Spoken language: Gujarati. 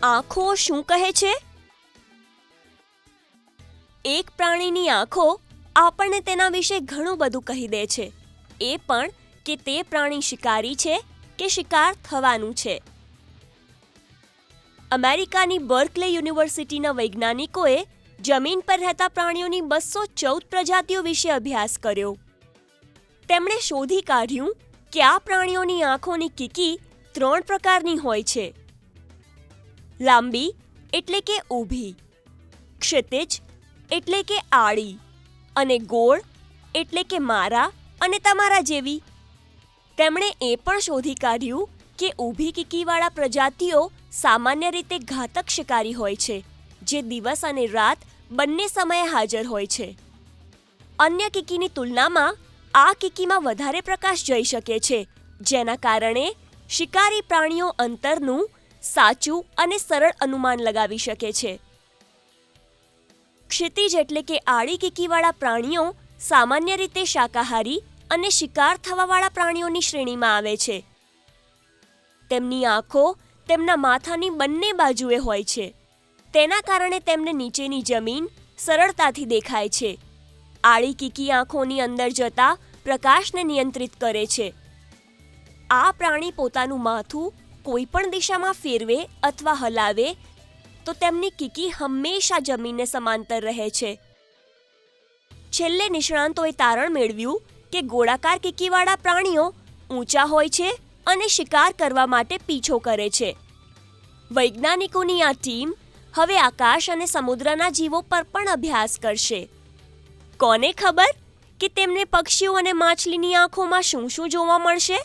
આંખો શું કહે છે? એક પ્રાણીની આંખો આપણને તેના વિશે ઘણું બધું કહી દે છે, એ પણ કે તે પ્રાણી શિકારી છે કે શિકાર થવાનું છે. અમેરિકાની બર્કલે યુનિવર્સિટીના વૈજ્ઞાનિકોએ જમીન પર રહેતા પ્રાણીઓની 214 પ્રજાતિઓ વિશે અભ્યાસ કર્યો. તેમણે શોધી કાઢ્યું કે આ પ્રાણીઓની આંખોની કીકી 3 પ્રકારની હોય છે: લાંબી એટલે કે ઊભી, ક્ષિતિજ એટલે કે આડી, અને ગોળ એટલે કે મારા અને તમારા જેવી. તેમણે એ પણ શોધી કાઢ્યું કે ઊભી કીકીવાળા પ્રજાતિઓ સામાન્ય રીતે ઘાતક શિકારી હોય છે, જે દિવસ અને રાત બંને સમયે હાજર હોય છે. અન્ય કીકીની તુલનામાં આ કીકીમાં વધારે પ્રકાશ જઈ શકે છે, જેના કારણે શિકારી પ્રાણીઓ અંતરનું સાચું અને સરળ અનુમાન લગાવી શકે છે. ક્ષિતિજ એટલે કે આડી કીકીવાળા પ્રાણીઓ સામાન્ય રીતે શાકાહારી અને શિકાર થવાવાળા પ્રાણીઓની શ્રેણીમાં આવે છે. તેમની આંખો તેમના માથાની બંને બાજુએ હોય છે. તેના કારણે તેમને નીચેની જમીન સરળતાથી દેખાય છે. આડી કીકી આંખોની અંદર જતા પ્રકાશને નિયંત્રિત કરે છે. આ પ્રાણી પોતાનું માથું કોઈ પણ દિશામાં ફેરવે અથવા હલાવે તો તેમની કીકી હંમેશા જમીનને સમાંતર રહે છે. છેલ્લે નિષ્ણાંતોએ તારણ મેળવ્યું કે ગોળાકાર કીકીવાળા પ્રાણીઓ ઊંચા હોય છે અને શિકાર કરવા માટે પીછો કરે છે. વૈજ્ઞાનિકોની આ ટીમ હવે આકાશ અને સમુદ્રના જીવો પર પણ અભ્યાસ કરશે. કોને ખબર કે તેમને પક્ષીઓ અને માછલીની આંખોમાં શું શું જોવા મળશે?